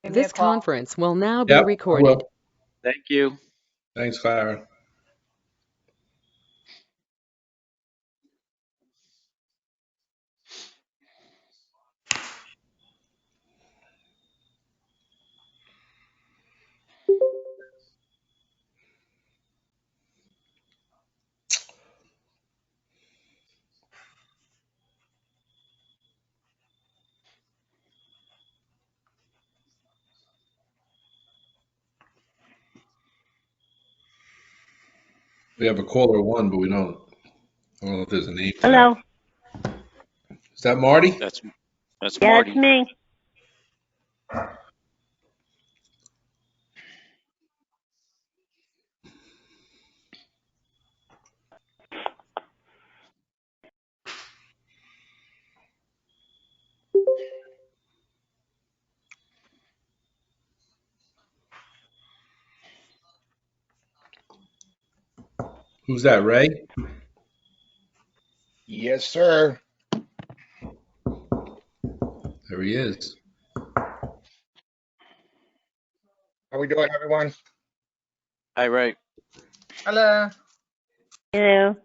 Give me a This call. conference will now be Yep, I recorded. will. Thank you. Thanks, Clara. We have a caller one, but I don't know if there's a name for Hello. that. Is that Marty? That's Yeah, Marty. it's me. Who's that, Ray? Yes, sir. There he is. How we doing, everyone? Hi, Ray. Hello. Hello.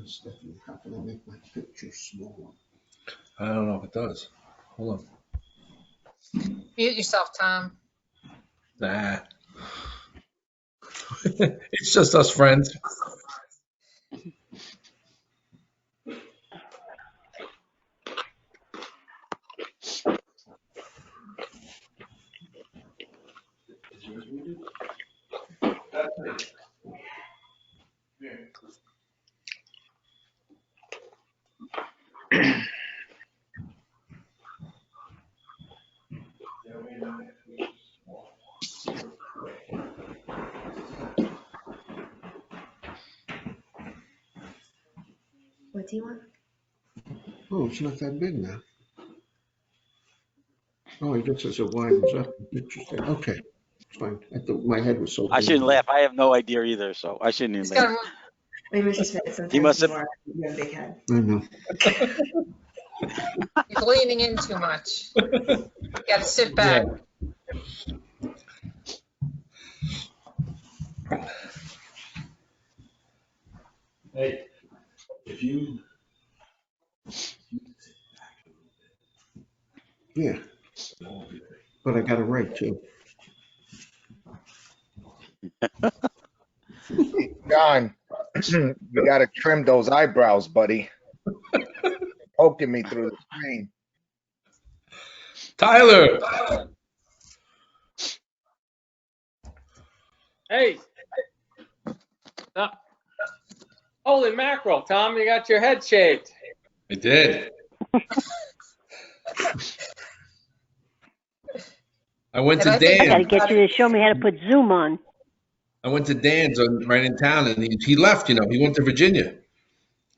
Stephanie, how can I make my picture smaller? I don't know if it does. Hold on. Mute yourself, Tom. Nah. It's just us friends. Is yours muted? What do you want? Oh, it's not that big now. Oh, I guess as it widens up, interesting. Okay, it's fine. I thought my head was so big. I shouldn't laugh. I have no idea either, so I shouldn't He's even laugh. gonna Maybe it's just that sometimes must have- you have a big head. I know. he's leaning in too much. You gotta sit back. Hey, if you. Yeah, but I got it right too. John, you gotta trim those eyebrows, buddy. Poking me through the screen. Tyler. Hey. Holy mackerel, Tom, you got your head shaved. I did. I went to And I think- I gotta Dan. get you to show me how to put Zoom on. I went to Dan's right in town, and he left. He went to Virginia.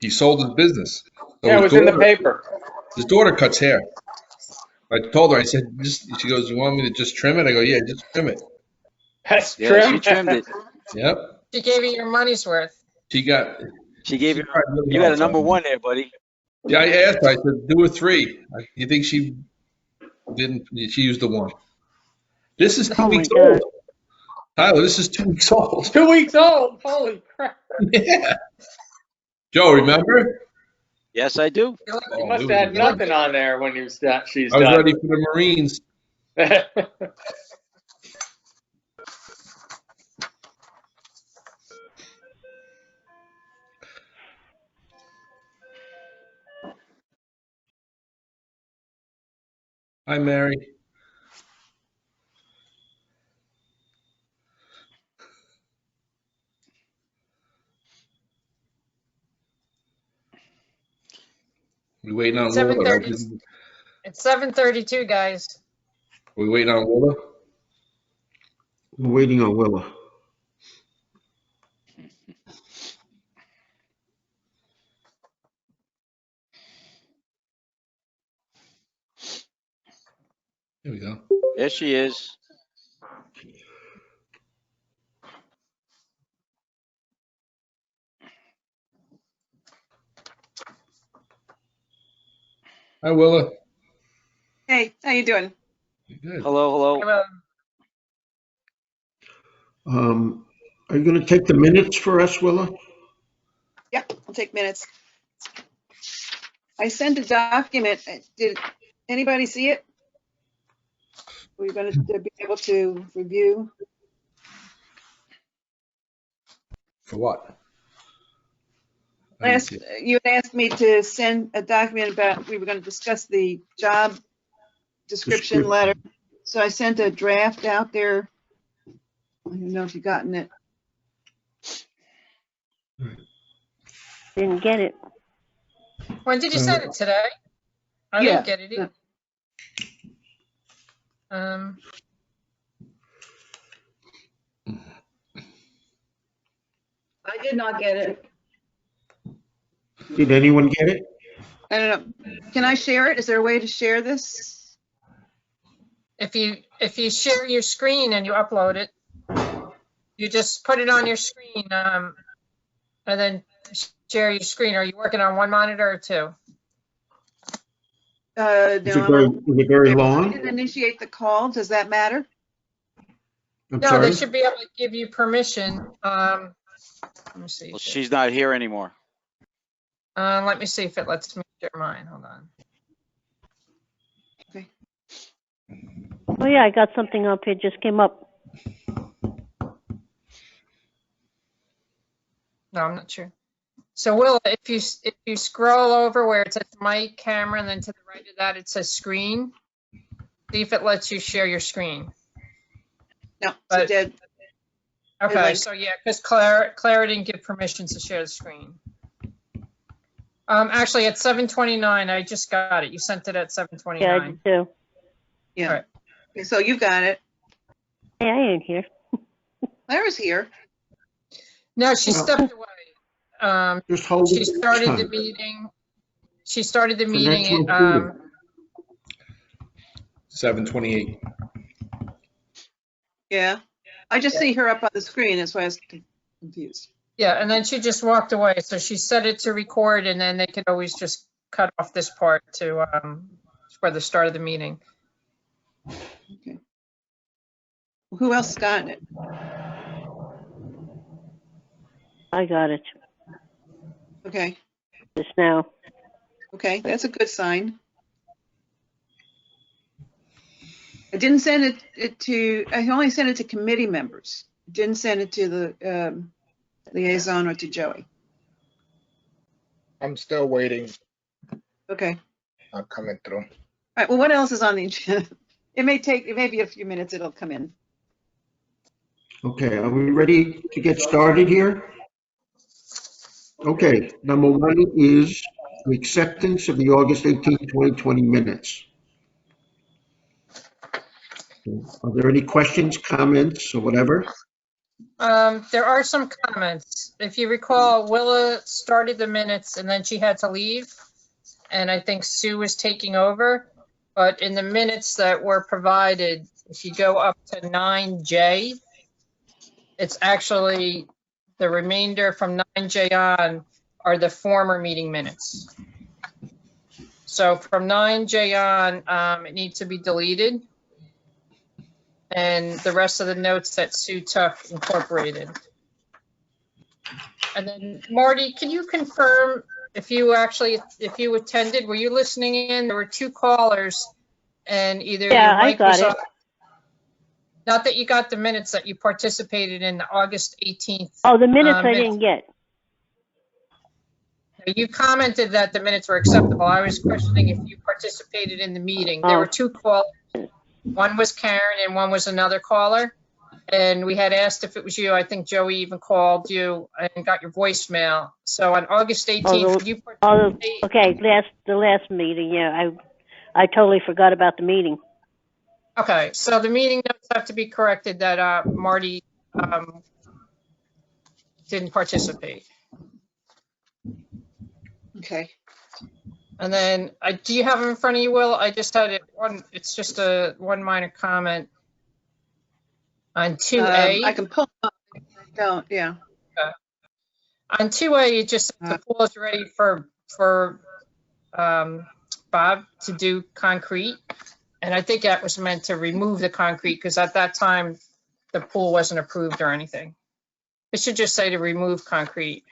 He sold his business. So Yeah, it his was in the daughter- paper. His daughter cuts hair. I told her, I said, she goes, you want me to just trim it? I go, yeah, just trim it. That's Yeah, trim. she trimmed it. Yep. She gave you your money's worth. She got. She gave you. tried really You got a hard, so- number one there, buddy. Yeah, I asked her. I said, do a 3. You think she didn't? She used the 1. This is 2 Oh my weeks God. old. Tyler, this is 2 weeks old. 2 weeks old. Holy crap. Yeah. Joe, remember? Yes, I do. You're like, Oh, You must it have had was- nothing on there when she's I was done. ready for the Marines. Hi, Mary. We waiting on Willa. 7:30. Right? It's 7:32, guys. We waiting on Willa. I'm waiting on Willa. Here we go. There she is. Hi, Willa. Hey, how you doing? Good. Hello, hello. Are you gonna take the minutes for us, Willa? Yeah, I'll take minutes. I sent a document. Did anybody see it? We're going to be able to review. For what? I didn't Last, see it. you had asked me to send a document about, we were going to discuss the job description letter. So I sent a draft out there. I don't know if you've gotten it. Didn't get it. When did you send it? Today? I Yeah. didn't get it either. I did not get it. Did anyone get it? I don't know. Can I share it? Is there a way to share this? If you share your screen and you upload it, you just put it on your screen, and then share your screen. Are you working on one monitor or two? Is it very I long? didn't initiate the call. Does that matter? I'm No, sorry. they should be able to give you permission. Let me see. Well, she's not here anymore. Let me see if it lets me share mine. Hold on. Okay. Oh yeah, I got something up here, just came up. No, I'm not sure. So Will, if you scroll over where it says mic, camera, and then to the right of that it says screen, see if it lets you share your screen. No, But- it did. Okay, like- so yeah, because Claire didn't give permission to share the screen. Actually, at 7:29, I just got it. You sent it at Yeah, I 7:29. did too. Yeah. All right. Okay, so you've got it. Hey, I ain't here. Clara's here. No, she Well- stepped away. Just hold She it. started the meeting. She started the The next meeting. one's 7:28. Yeah. I just see her up on the screen. That's why I was confused. Yeah, and then she just walked away. So she set it to record, and then they could always just cut off this part to for the start of the meeting. Okay. Who else got it? I got it Okay. just now. Okay, that's a good sign. I didn't send it to, I only sent it to committee members. Didn't send it to the liaison or to Joey. I'm still waiting. Okay. All I'm coming through. right, well, what else is on the agenda? It may be a few minutes, it'll come in. Okay, are we ready to get started here? Okay, number one is the acceptance of the August 18, 2020 minutes. Are there any questions, comments, or whatever? There are some comments. If you recall, Willa started the minutes and then she had to leave. And I think Sue was taking over. But in the minutes that were provided, if you go up to 9J, it's actually the remainder from 9J on are the former meeting minutes. So from 9J on, it needs to be deleted. And the rest of the notes that Sue took incorporated. And then Marty, can you confirm if you attended, were you listening in? There were two callers and either Yeah, your I mic got was it. off. Not that you got the minutes that you participated in the August 18th. Oh, the minutes I minutes. didn't get. You commented that the minutes were acceptable. I was questioning if you participated in the meeting. There were two callers. One was Karen and one was another caller. And we had asked if it was you. I think Joey even called you and got your voicemail. So on August 18th, did you participate? Okay, the last meeting, yeah, I totally forgot about the meeting. Okay, so the meeting notes have to be corrected that Marty didn't participate. Okay. And then, do you have them in front of you, Will? I just had it it's just one minor comment. On I 2A, can pull up. Don't, yeah. on 2A, it just says the pool is ready for Bob to do concrete. And I think that was meant to remove the concrete because at that time, the pool wasn't approved or anything. It should just say to remove concrete.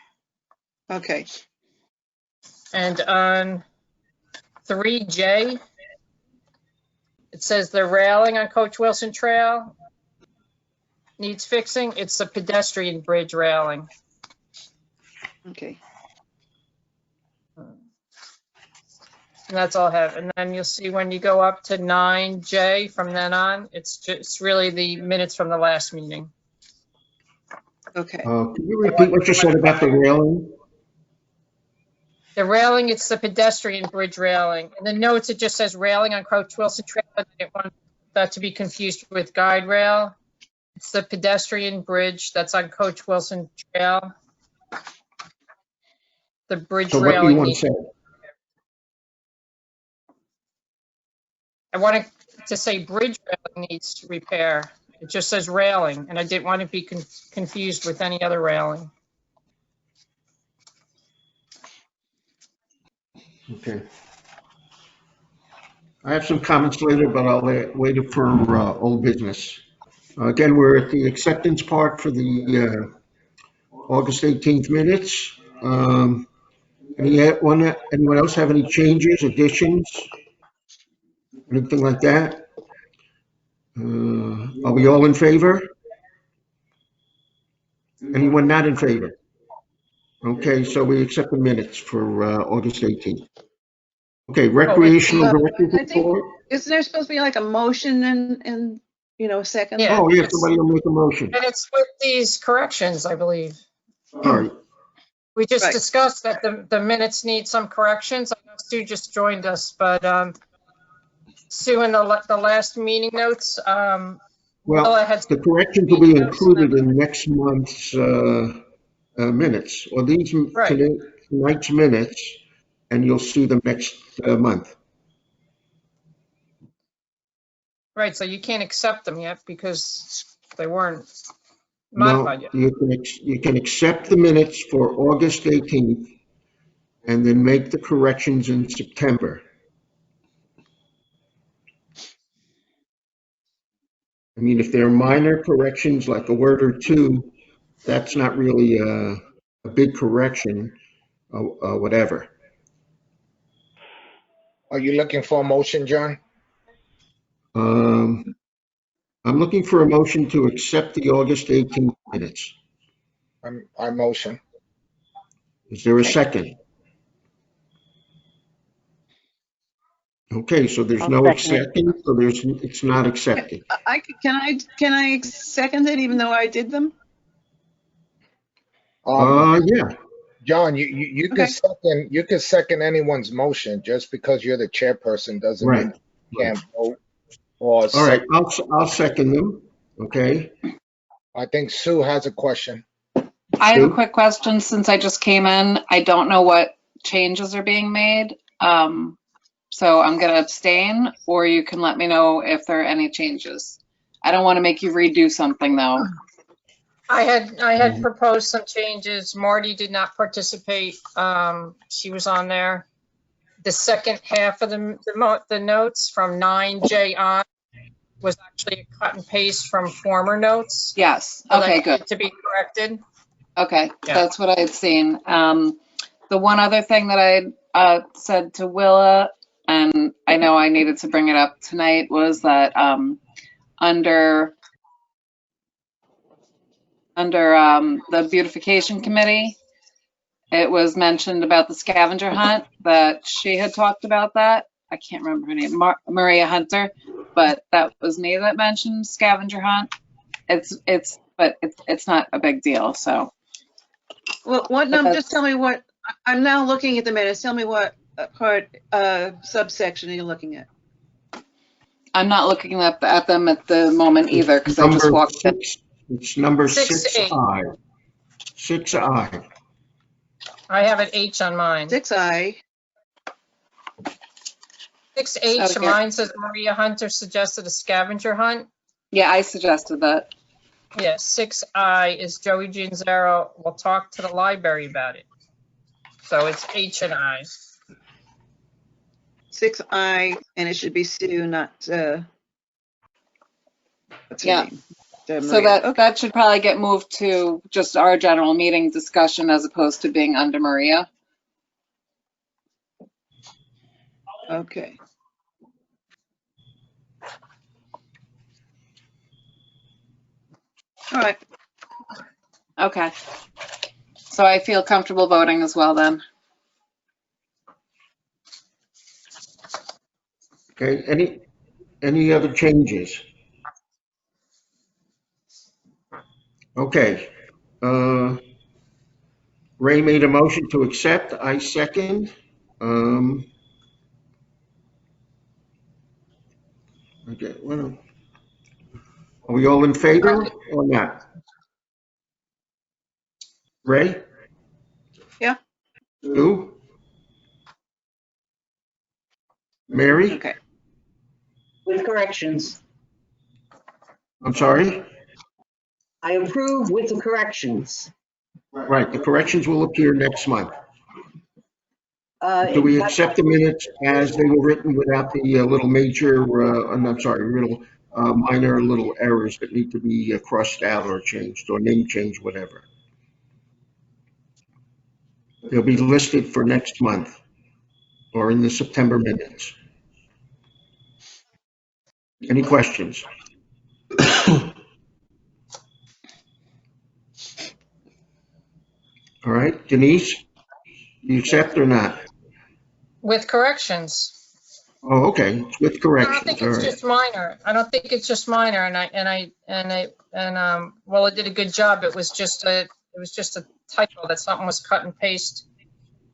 Okay. And on 3J, it says the railing on Coach Wilson Trail needs fixing. It's the pedestrian bridge railing. Okay. And that's all I have. And then you'll see when you go up to 9J from then on, it's just really the minutes from the last meeting. Okay. Can you repeat what you said about the railing? The railing, it's the pedestrian bridge railing. In the notes, it just says railing on Coach Wilson Trail. I didn't want that to be confused with guide rail. It's the pedestrian bridge that's on Coach Wilson Trail. The bridge So what do you railing. want to say? I wanted to say bridge railing needs repair. It just says railing, and I didn't want to be confused with any other railing. Okay. I have some comments later, but I'll wait for old business. Again, we're at the acceptance part for the August 18th minutes. Anyone else have any changes, additions, anything like that? Are we all in favor? Anyone not in favor? Okay, so we accept the minutes for August 18th. Okay, recreational director's I think- report. Isn't there supposed to be like a motion and a second? Yeah. Oh, yeah, somebody will make a motion. And it's with these corrections, I believe. All right. We just Right. discussed that the minutes need some corrections. I know Sue just joined us, but Sue, in the last meeting notes, Well, Willa had. the corrections will be included in next month's minutes, or these Right. tonight's minutes, and you'll see them next month. Right, so you can't accept them yet because they weren't No, modified yet. you can accept the minutes for August 18th and then make the corrections in September. I mean, if they're minor corrections, like a word or two, that's not really a big correction, whatever. Are you looking for a motion, John? I'm looking for a motion to accept the August 18th minutes. I motion. Is there a second? Okay, so there's I'll no second it. second, so it's not accepted. Can I second it even though I did them? Yeah, John, you Okay. can second anyone's motion. Just because you're the chairperson doesn't mean right. you can't vote. Or All right, I'll second them, okay? I think Sue has a question. I have a Sue? quick question since I just came in. I don't know what changes are being made. So I'm going to abstain, or you can let me know if there are any changes. I don't want to make you redo something though. I had proposed some changes. Marty did not participate. She was on there. The second half of the notes from 9J on was actually a cut and paste from former notes. Yes. So that Okay, needed good. to be corrected. Okay, Yeah. that's what I had seen. The one other thing that I said to Willa, and I know I needed to bring it up tonight, was that under the beautification committee, it was mentioned about the scavenger hunt, that she had talked about that. I can't remember her name, Maria Hunter, but that was me that mentioned scavenger hunt. But it's not a big deal, so. Well, just tell me what, I'm now looking at the minutes. Tell me what subsection are you looking at? I'm not looking at them at the moment either, because I just Number walked in. It's number 6A. 6I. 6I. I have an H on mine. 6I. 6H, Okay. mine says Maria Hunter suggested a scavenger hunt. Yeah, I suggested that. Yeah, 6I is Joey Gianzaro will talk to the library about it. So it's H and I. 6I, and it should be Sue, not, what's her Yeah. name? So Maria. Okay. that should probably get moved to just our general meeting discussion as opposed to being under Maria. Okay. All right. Okay. So I feel comfortable voting as well then. Okay, any other changes? Okay, Ray made a motion to accept, I second. Okay, well, are we all in favor or not? Ray? Yeah. Sue? Mary? Okay. With corrections. I'm sorry? I approve with the corrections. Right, the corrections will appear next month. Do we accept the minutes as they were written without the little major, I'm sorry, little minor little errors that need to be crossed out or changed or name change, whatever? They'll be listed for next month or in the September minutes. Any questions? All right, Denise, you accept or not? With corrections. Oh, okay, it's with I don't corrections, think all it's right. just minor. I don't think it's just minor. Well, it did a good job. It was just a typo that something was cut and paste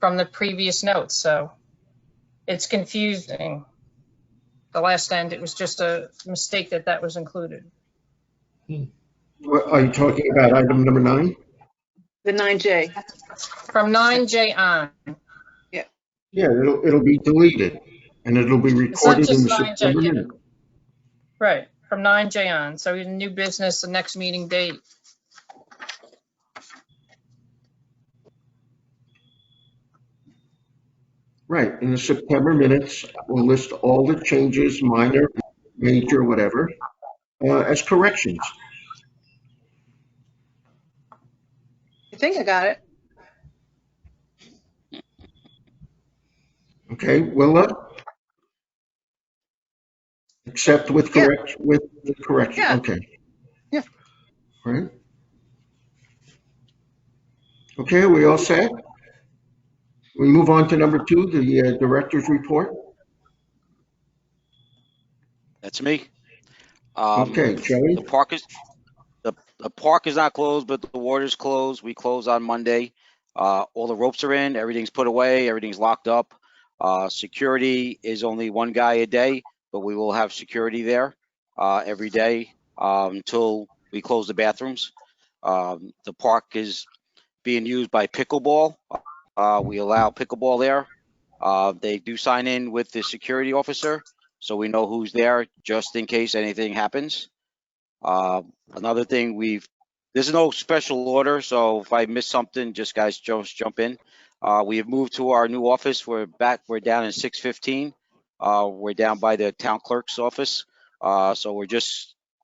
from the previous notes. So it's confusing. The last end, it was just a mistake that was included. What, are you talking about item number 9? The 9J. From 9J on. Yeah, it'll be deleted and it'll be It's not recorded in just the 9J. September Yeah. minute. Right, from 9J on. So in new business, the next meeting date. Right, in the September minutes, we'll list all the changes, minor, major, whatever, as corrections. I think I got it. Okay, Willa? Except with Yeah. correction, Yeah. okay. Yeah. All right. Okay, we all set? We move on to number 2, the director's report. That's me. Okay, Joey? The park is not closed, but the water's closed. We close on Monday. All the ropes are in, everything's put away, everything's locked up. Security is only one guy a day, but we will have security there every day until we close the bathrooms. The park is being used by pickleball. We allow pickleball there. They do sign in with the security officer, so we know who's there just in case anything happens. Another thing, there's no special order, so if I miss something, just guys just jump in. We have moved to our new office. We're down in 615. We're down by the town clerk's office. So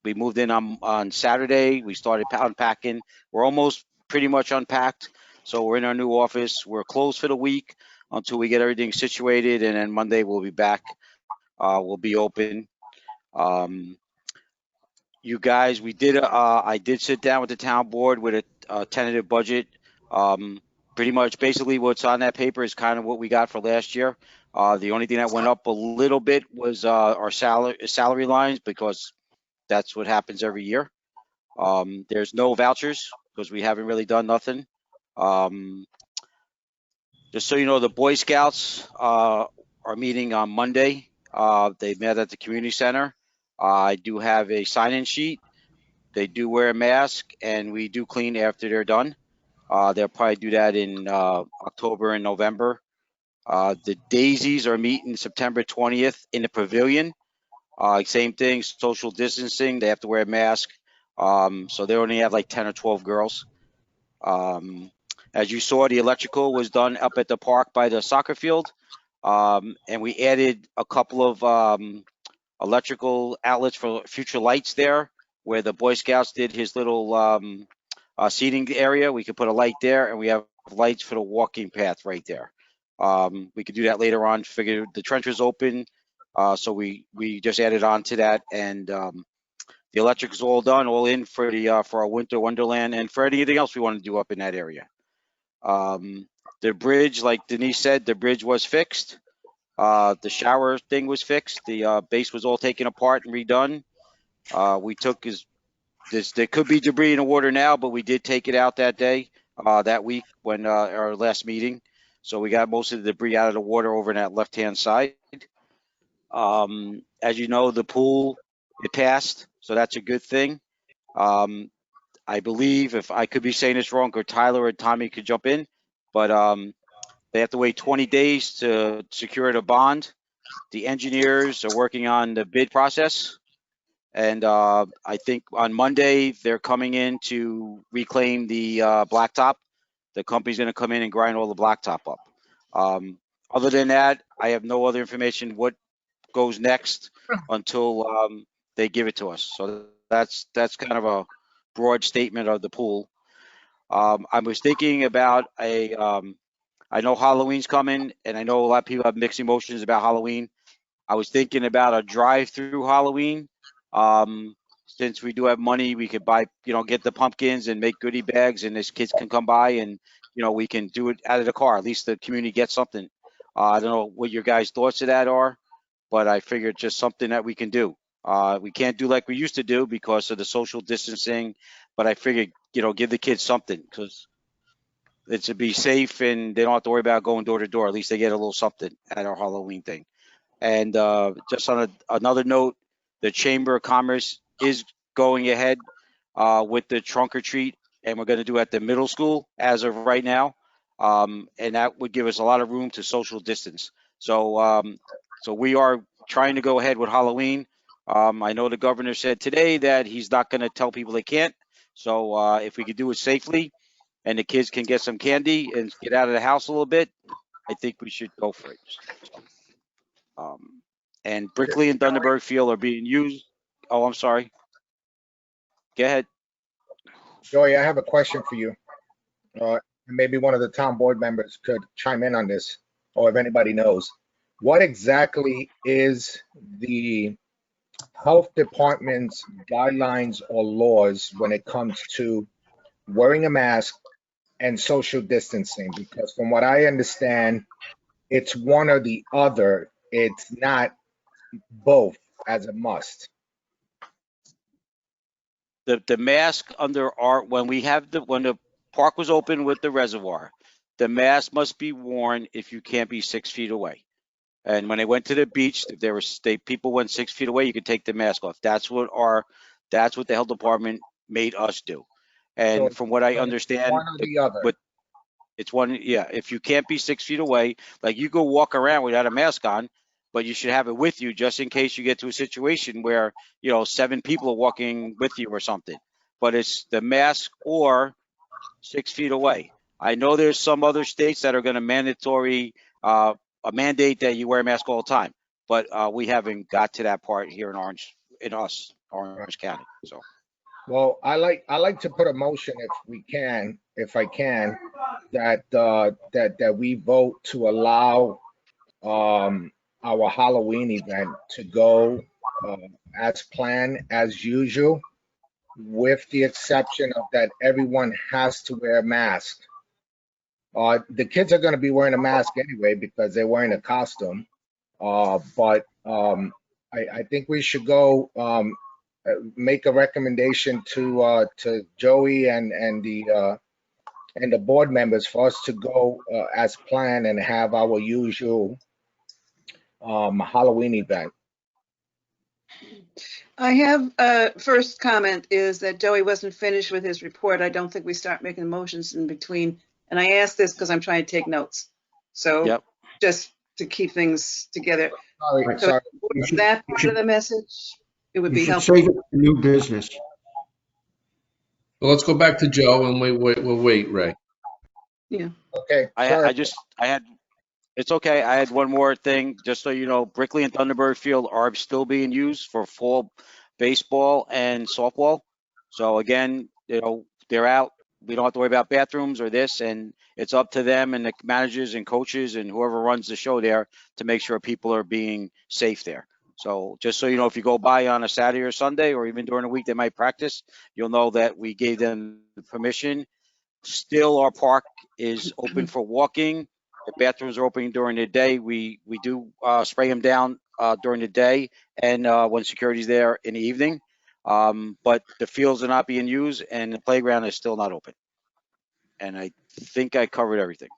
we moved in on Saturday. We started unpacking. We're almost pretty much unpacked. So we're in our new office. We're closed for the week until we get everything situated, and then Monday we'll be back. We'll be open. You guys, I did sit down with the town board with a tentative budget. Pretty much basically what's on that paper is kind of what we got for last year. The only thing that went up a little bit was our salary lines, because that's what happens every year. There's no vouchers because we haven't really done nothing. Just so you know, the Boy Scouts are meeting on Monday. They met at the community center. I do have a sign-in sheet. They do wear a mask, and we do clean after they're done. They'll probably do that in October and November. The Daisies are meeting September 20th in the pavilion. Same thing, social distancing. They have to wear a mask. So they only have like 10 or 12 girls. As you saw, the electrical was done up at the park by the soccer field. And we added a couple of electrical outlets for future lights there, where the Boy Scouts did his little seating area. We could put a light there, and we have lights for the walking path right there. We could do that later on. Figure the trench was open, so we just added on to that, and the electric is all done, all in for the for our winter wonderland and for anything else we want to do up in that area. The bridge, like Denise said, the bridge was fixed. The shower thing was fixed. The base was all taken apart and redone. We took there could be debris in the water now, but we did take it out that day, that week when our last meeting. So we got most of the debris out of the water over in that left-hand side. As you know, the pool, it passed, so that's a good thing. I believe, if I could be saying this wrong, or Tyler or Tommy could jump in, but they have to wait 20 days to secure the bond. The engineers are working on the bid process. And I think on Monday, they're coming in to reclaim the blacktop. The company's going to come in and grind all the blacktop up. Other than that, I have no other information what goes next until they give it to us. So that's kind of a broad statement of the pool. I was thinking about I know Halloween's coming, and I know a lot of people have mixed emotions about Halloween. I was thinking about a drive-through Halloween. Since we do have money, we could buy, get the pumpkins and make goodie bags, and these kids can come by and, we can do it out of the car. At least the community gets something. I don't know what your guys' thoughts of that are, but I figured just something that we can do. We can't do like we used to do because of the social distancing, but I figured, give the kids something because it's to be safe and they don't have to worry about going door to door. At least they get a little something at our Halloween thing. And just on another note, the Chamber of Commerce is going ahead with the trunk or treat, and we're going to do it at the middle school as of right now. And that would give us a lot of room to social distance. So we are trying to go ahead with Halloween. I know the governor said today that he's not going to tell people they can't. So if we could do it safely and the kids can get some candy and get out of the house a little bit, I think we should go for it. So, and Brickley and Dunderberg Field are being used. Oh, I'm sorry. Go ahead. Joey, I have a question for you. Maybe one of the town board members could chime in on this, or if anybody knows. What exactly is the health department's guidelines or laws when it comes to wearing a mask and social distancing? Because from what I understand, it's one or the other. It's not both as a must. The mask under when the park was open with the reservoir, the mask must be worn if you can't be 6 feet away. And when they went to the beach, if people went 6 feet away, you could take the mask off. That's what the health department made us do. And So from what I understand, one or the other. It's one, yeah. If you can't be 6 feet away, like you go walk around without a mask on, but you should have it with you just in case you get to a situation where, 7 people are walking with you or something. But it's the mask or 6 feet away. I know there's some other states that are going to a mandate that you wear a mask all the time, but we haven't got to that part here in Orange County. So. Well, I like to put a motion if I can, that we vote to allow our Halloween event to go as planned as usual, with the exception of that everyone has to wear a mask. The kids are going to be wearing a mask anyway because they're wearing a costume. But I think we should go make a recommendation to Joey and the board members for us to go as planned and have our usual Halloween event. I have first comment is that Joey wasn't finished with his report. I don't think we start making motions in between. And I asked this because I'm trying to take notes. So, Yep. just to keep things together. Sorry, So sorry. is that part of the message? It would You be should helpful. save it for new business. Well, let's go back to Joe and we'll wait, Ray. Okay, I sorry. had, it's okay. I had one more thing, just so you know, Brickley and Thunderberg Field are still being used for fall baseball and softball. So again, you know, they're out. We don't have to worry about bathrooms or this, and it's up to them and the managers and coaches and whoever runs the show there to make sure people are being safe there. So just so you know, if you go by on a Saturday or Sunday, or even during the week they might practice, you'll know that we gave them permission. Still, our park is open for walking. The bathrooms are open during the day. We do spray them down during the day and when security's there in the evening. But the fields are not being used and the playground is still not open. And I think I covered everything.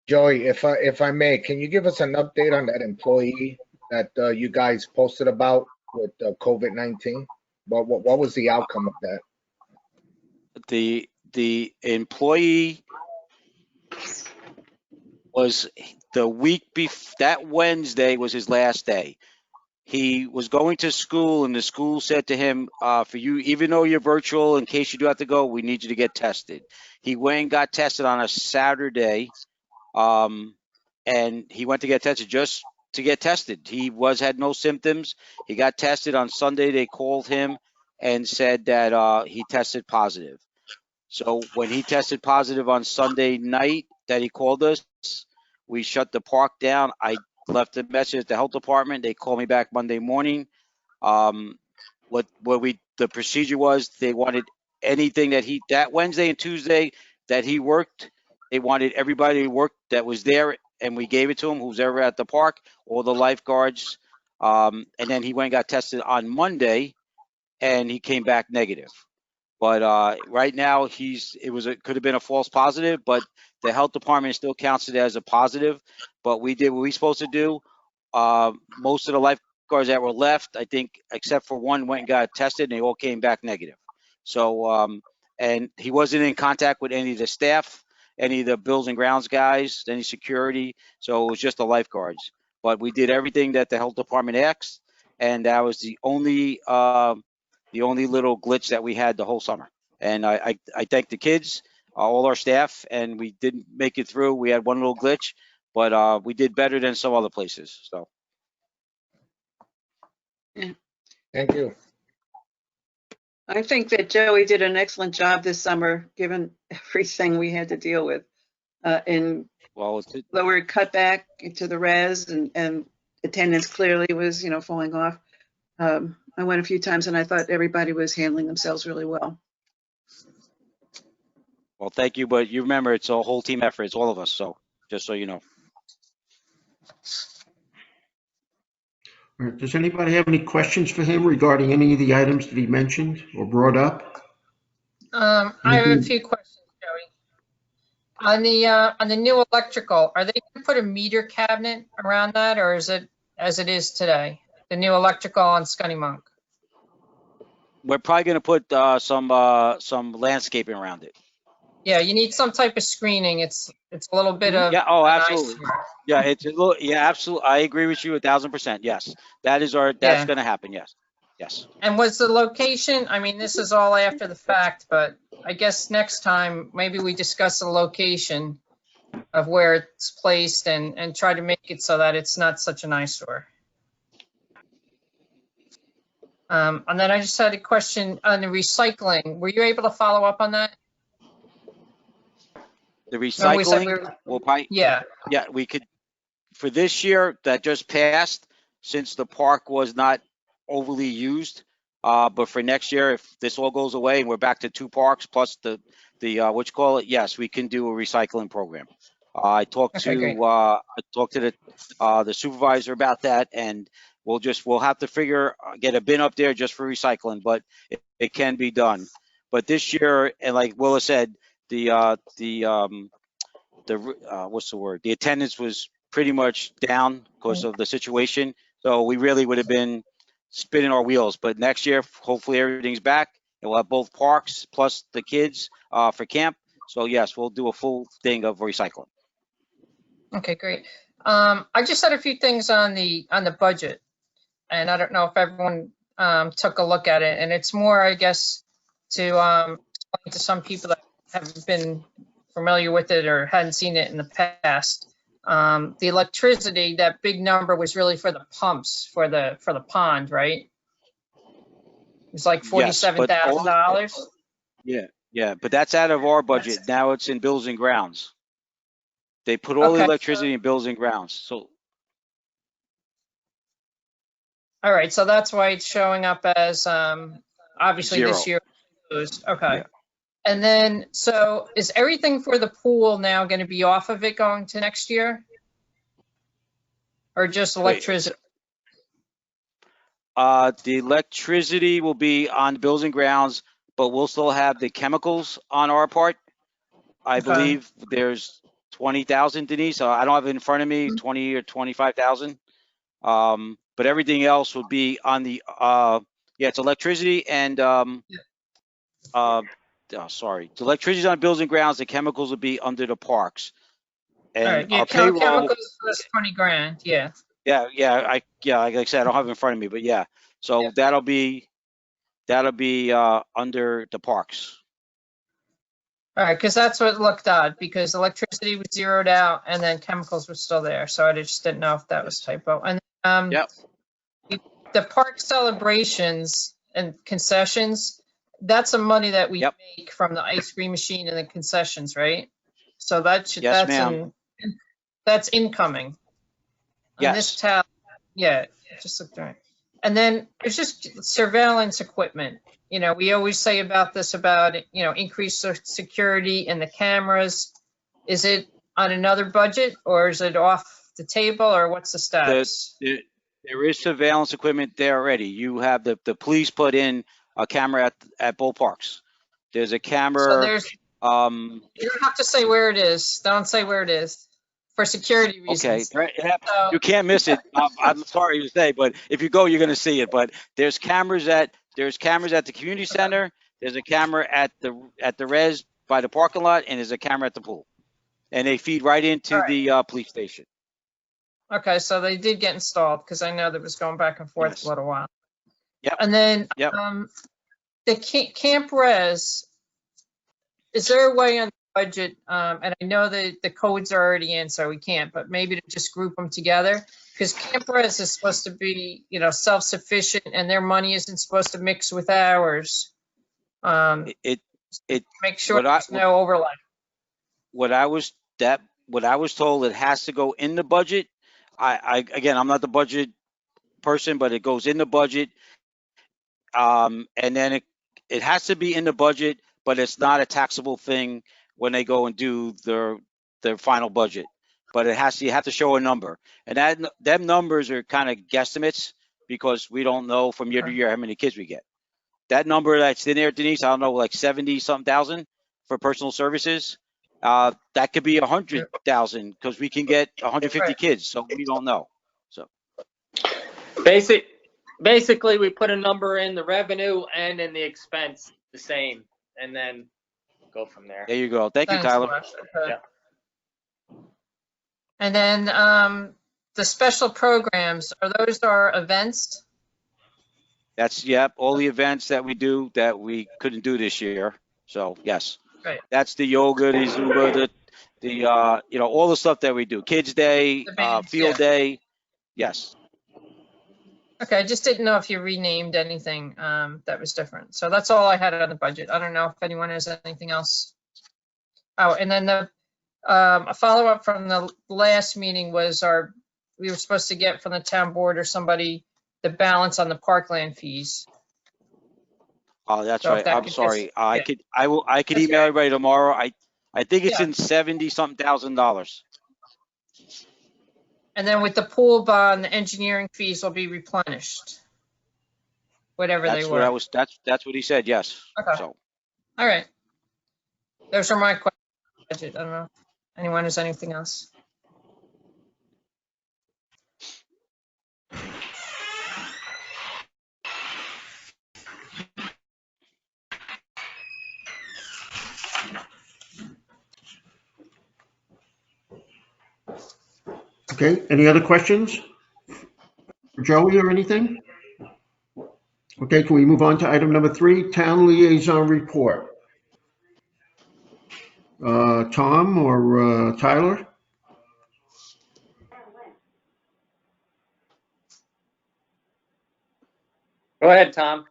Joey, if I may, can you give us an update on that employee that you guys posted about with COVID-19? What was the outcome of that? The employee was the week before, that Wednesday was his last day. He was going to school and the school said to him, for you, even though you're virtual, in case you do have to go, we need you to get tested. He went and got tested on a Saturday. And he went to get tested just to get tested. He had no symptoms. He got tested on Sunday. They called him and said that he tested positive. So when he tested positive on Sunday night that he called us, we shut the park down. I left a message at the health department. They called me back Monday morning. The procedure was, they wanted anything that Wednesday and Tuesday that he worked, they wanted everybody to work that was there, and we gave it to him, who's ever at the park, all the lifeguards. And then he went and got tested on Monday and he came back negative. But right now it could have been a false positive, but the health department still counts it as a positive. But we did what we supposed to do. Most of the lifeguards that were left, I think, except for one, went and got tested, and they all came back negative. So, and he wasn't in contact with any of the staff, any of the buildings and grounds guys, any security. So it was just the lifeguards. But we did everything that the health department asked, and that was the only little glitch that we had the whole summer. And I thank the kids, all our staff, and we didn't make it through. We had one little glitch, but we did better than some other places. So. Thank you. I think that Joey did an excellent job this summer, given everything we had to deal with. In lower cutback to the res, and attendance clearly was, falling off. I went a few times and I thought everybody was handling themselves really well. Well, thank you, but you remember it's a whole team effort. It's all of us. So just so you know. All right, does anybody have any questions for him regarding any of the items that he mentioned or brought up? I have a few questions, Joey. On the new electrical, are they going to put a meter cabinet around that, or is it as it is today? The new electrical on Scunny Monk. We're probably going to put some landscaping around it. Yeah, you need some type of screening. It's a little bit of absolutely. Yeah, it's a little, absolutely. I agree with you 1,000%. Yes, that's going to happen. Yes. And was the location? I mean, this is all after the fact, but I guess next time maybe we discuss the location of where it's placed and try to make it so that it's not such an eyesore. And then I just had a question on the recycling. Were you able to follow up on that? The recycling, yeah, we could, for this year that just passed, since the park was not overly used, but for next year, if this all goes away and we're back to 2 parks plus the yes, we can do a recycling program. I talked to the supervisor about that, and we'll have to get a bin up there just for recycling, but it can be done. But this year, and like Willa said, the attendance was pretty much down because of the situation. So we really would have been spinning our wheels. But next year, hopefully everything's back and we'll have both parks plus the kids for camp. So yes, we'll do a full thing of recycling. Okay, great. I just had a few things on the budget, and I don't know if everyone took a look at it, and it's more, I guess, to explain to some people that haven't been familiar with it or hadn't seen it in the past. The electricity, that big number was really for the pumps for the pond, right? It was like Yes, but $47,000. yeah, but that's out of our budget. Now it's in Bills and Grounds. They put all the Okay, electricity in Bills and Grounds. So all right, so that's why it's showing up as obviously this Zero. year. Okay. Yeah. And then, so is everything for the pool now going to be off of it going to next year? Or just electricity? The electricity will be on Bills and Grounds, but we'll still have the chemicals on our part. I believe there's 20,000, Denise. I don't have it in front of me, 20 or 25,000. But everything else would be on the it's electricity and sorry, the electricity is on Bills and Grounds. The chemicals would be under the parks, All and right, yeah, our payroll. chemicals was 20 grand, yeah. Like I said, I don't have it in front of me, but yeah. So that'll be under the parks. All right, because that's what looked odd, because electricity was zeroed out and then chemicals were still there. So I just didn't know if that was typo. And the park celebrations and concessions, that's some money that we make from the ice cream machine and the concessions, right? So that's incoming. Yes. On this tab, just look right. And then there's just surveillance equipment. You know, we always say about this, increased security and the cameras. Is it on another budget or is it off the table or what's the status? There is surveillance equipment there already. You have the police put in a camera at both parks. There's a camera. So you don't have to say where it is. Don't say where it is for security reasons. Okay, you can't miss it. I'm sorry to say, but if you go, you're going to see it. But there's cameras at the community center. There's a camera at the res by the parking lot, and there's a camera at the pool, and they feed right into the police station. Okay, so they did get installed because I know that was going back and forth a little while. Yep. And then the camp res, is there a way on the budget? And I know that the codes are already in, so we can't, but maybe to just group them together, because camp res is supposed to be, self-sufficient, and their money isn't supposed to mix with ours. Make sure there's no overlap. What I was told, it has to go in the budget. Again, I'm not the budget person, but it goes in the budget. And then it has to be in the budget, but it's not a taxable thing when they go and do their final budget. But you have to show a number, and them numbers are kind of guesstimates because we don't know from year to year how many kids we get. That number that's in there, Denise, I don't know, like 70-something thousand for personal services. That could be 100,000 because we can get 150 kids, so we don't know. So basically, we put a number in the revenue and in the expense the same, and then go from there. There you go. Thank you, Tyler. Yeah. And then the special programs, are those our events? That's all the events that we do that we couldn't do this year. So yes, right. That's the yoga, the Zumba, the all the stuff that we do. Kids Day, Field Day, yes. Okay, I just didn't know if you renamed anything that was different. So that's all I had on the budget. I don't know if anyone has anything else. Oh, and then a follow-up from the last meeting was we were supposed to get from the town board or somebody the balance on the parkland fees. Oh, that's so right. I'm sorry. I could email everybody tomorrow. I think it's in $70-something thousand. And then with the pool bond, the engineering fees will be replenished. Whatever they were. That's what he said, yes. Okay. So. All right. Those are my questions. I don't know if anyone has anything else. Okay, any other questions for Joey or anything? Okay, can we move on to item number 3, town liaison report? Tom or Tyler? Go ahead, Tom.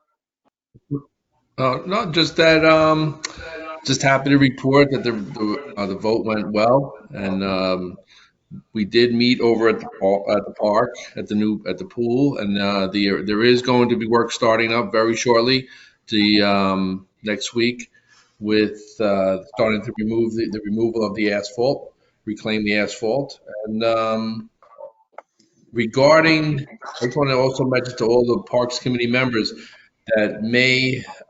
Not just that, just happy to report that the vote went well, and we did meet over at the park at the pool, and there is going to be work starting up very shortly, next week, with starting to remove the removal of the asphalt, reclaim the asphalt, and regarding, I just want to also mention to all the Parks Committee members that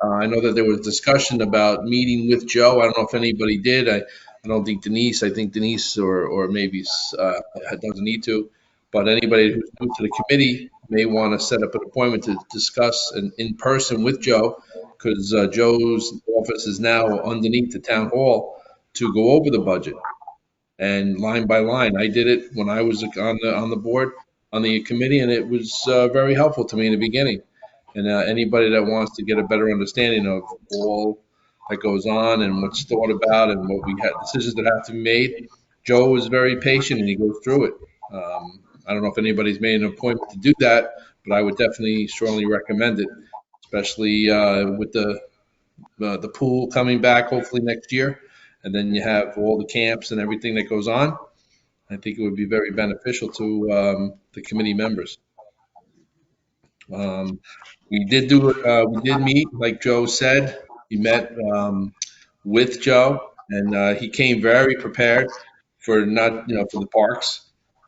I know that there was discussion about meeting with Joe. I don't know if anybody did. I don't think Denise, I think Denise or maybe doesn't need to, but anybody who's new to the committee may want to set up an appointment to discuss in person with Joe, because Joe's office is now underneath the town hall to go over the budget and line by line. I did it when I was on the board, on the committee, and it was very helpful to me in the beginning. And anybody that wants to get a better understanding of all that goes on and what's thought about and what we had decisions that have to be made, Joe is very patient and he goes through it. I don't know if anybody's made an appointment to do that, but I would definitely strongly recommend it, especially with the pool coming back hopefully next year, and then you have all the camps and everything that goes on. I think it would be very beneficial to the committee members. We did meet, like Joe said. We met with Joe, and he came very prepared for for the parks,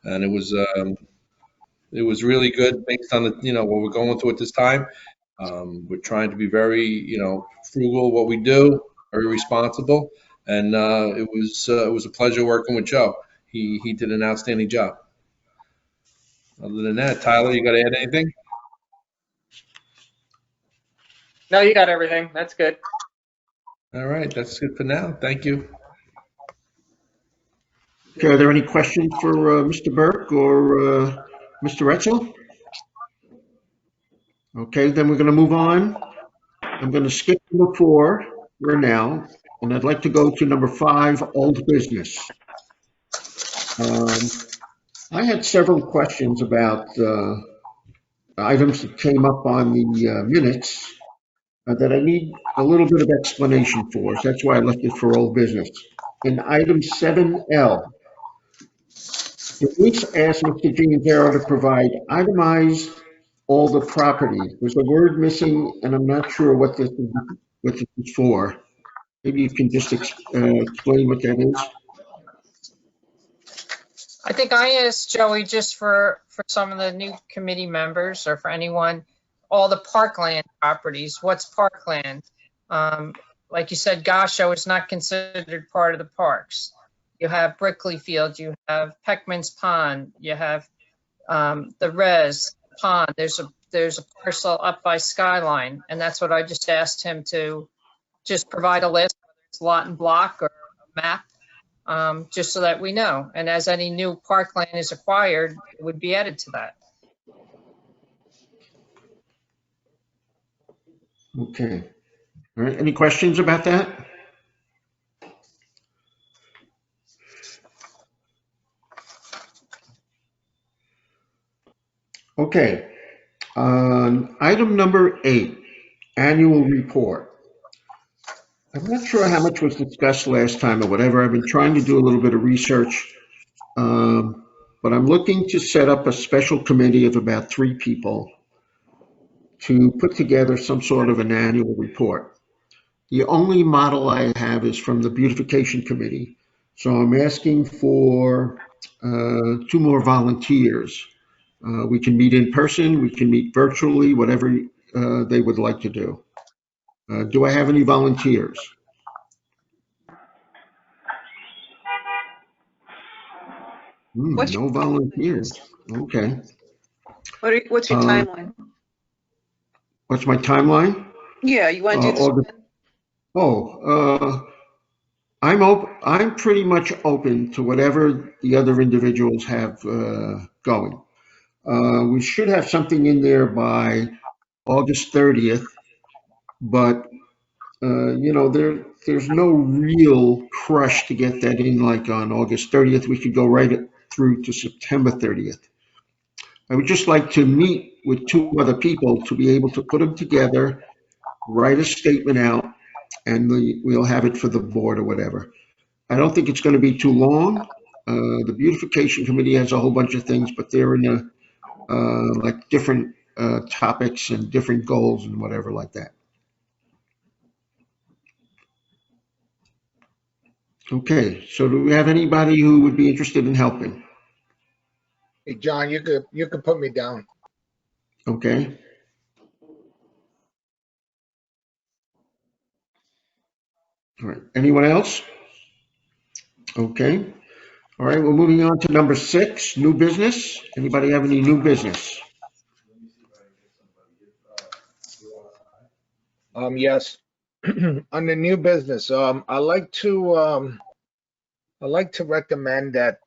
and it was really good based on what we're going through at this time. We're trying to be very frugal what we do, very responsible, and it was a pleasure working with Joe. He did an outstanding job. Other than that, Tyler, you got to add anything? No, you got everything. That's good. All right, that's good for now. Thank you. Okay, are there any questions for Mr. Burke or Mr. Retzel? Okay, then we're going to move on. I'm going to skip number 4 for now, and I'd like to go to number 5, old business. I had several questions about items that came up on the minutes that I need a little bit of explanation for. So that's why I left it for old business. In item 7L, Denise asked Mr. Gianzaro to provide itemized all the property. There's a word missing, and I'm not sure what this is for. Maybe you can just explain what that is. I think I asked Joey just for some of the new committee members or for anyone, all the parkland properties. What's parkland? Like you said, Gasho is not considered part of the parks. You have Brickley Field, you have Peckman's Pond, you have the Res Pond. There's a parcel up by Skyline, and that's what I just asked him to just provide a list, whether it's lot and block or a map. Just so that we know. And as any new parkland is acquired, it would be added to that. Okay. All right. Any questions about that? Okay. Item number 8, annual report. I'm not sure how much was discussed last time or whatever. I've been trying to do a little bit of research, but I'm looking to set up a special committee of about 3 people to put together some sort of an annual report. The only model I have is from the beautification committee. So I'm asking for 2 more volunteers. We can meet in person, we can meet virtually, whatever they would like to do. Do I have any volunteers? No volunteers. Okay. What's your timeline? What's my timeline? Yeah, you want to do this? I'm pretty much open to whatever the other individuals have going. We should have something in there by August 30th, but there's no real crush to get that in like on August 30th. We could go through to September 30th. I would just like to meet with two other people to be able to put them together, write a statement out, and we'll have it for the board or whatever. I don't think it's going to be too long. The beautification committee has a whole bunch of things, but they're in like different topics and different goals and whatever like that. Okay, so do we have anybody who would be interested in helping? Hey, John, you could put me down. Okay. All right. Anyone else? Okay. All right. We're moving on to number 6, new business. Anybody have any new business? Yes. On the new business, I like to recommend that,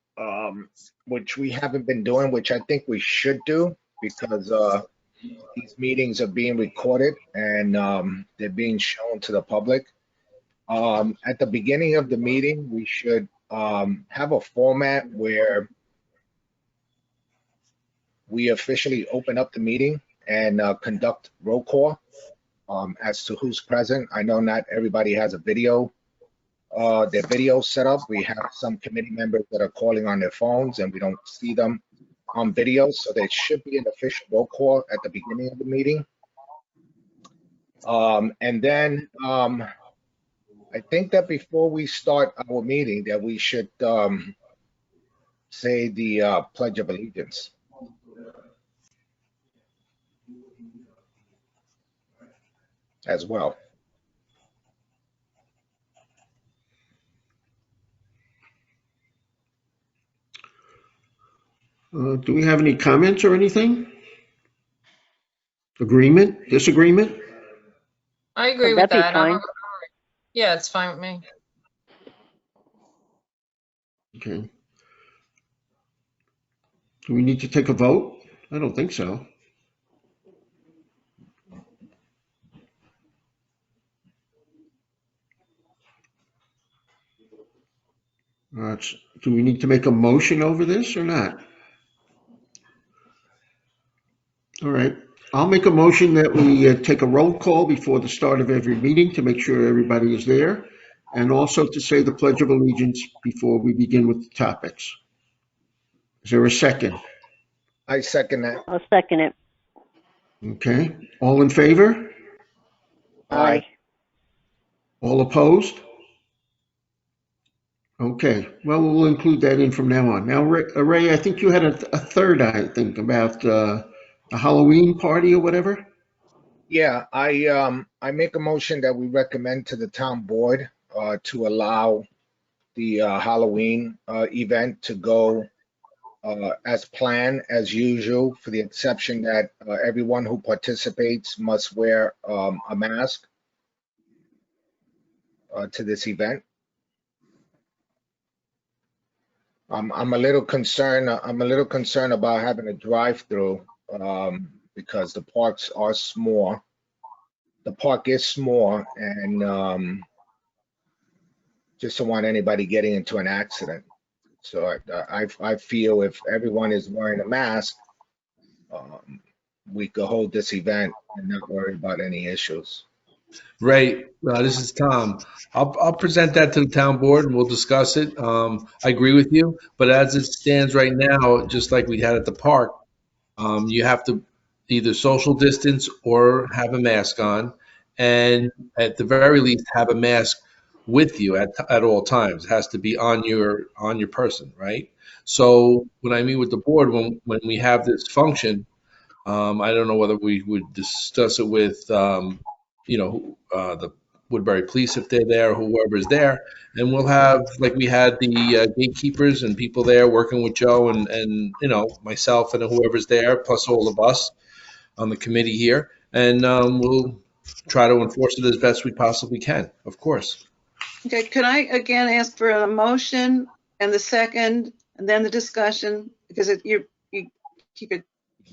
which we haven't been doing, which I think we should do, because these meetings are being recorded and they're being shown to the public. At the beginning of the meeting, we should have a format where we officially open up the meeting and conduct roll call as to who's present. I know not everybody has a video, their video set up. We have some committee members that are calling on their phones and we don't see them on video, so there should be an official roll call at the beginning of the meeting. And then I think that before we start our meeting, that we should say the Pledge of Allegiance. As well. Do we have any comments or anything? Agreement? Disagreement? I agree Oh, with that'd be that. fine. Yeah, it's fine with me. Okay. Do we need to take a vote? I don't think so. Do we need to make a motion over this or not? All right. I'll make a motion that we take a roll call before the start of every meeting to make sure everybody is there, and also to say the Pledge of Allegiance before we begin with the topics. Is there a second? I second that. I'll second it. Okay. All in favor? Aye. All opposed? Okay. Well, we'll include that in from now on. Now, Ray, I think you had a third, I think, about a Halloween party or whatever. Yeah, I make a motion that we recommend to the town board to allow the Halloween event to go as planned, as usual, for the exception that everyone who participates must wear a mask to this event. I'm a little concerned. I'm a little concerned about having a drive-through because the parks are small. The park is small, and just don't want anybody getting into an accident. So I feel if everyone is wearing a mask, we could hold this event and not worry about any issues. Ray, this is Tom. I'll present that to the town board and we'll discuss it. I agree with you, but as it stands right now, just like we had at the park, you have to either social distance or have a mask on, and at the very least have a mask with you at all times. It has to be on your person, right? So when I meet with the board, when we have this function, I don't know whether we would discuss it with the Woodbury Police if they're there, or whoever's there, and we'll have, like we had the gatekeepers and people there working with Joe and myself and whoever's there, plus all of us on the committee here, and we'll try to enforce it as best we possibly can, of course. Okay, could I again ask for a motion and the second, and then the discussion? Because you keep it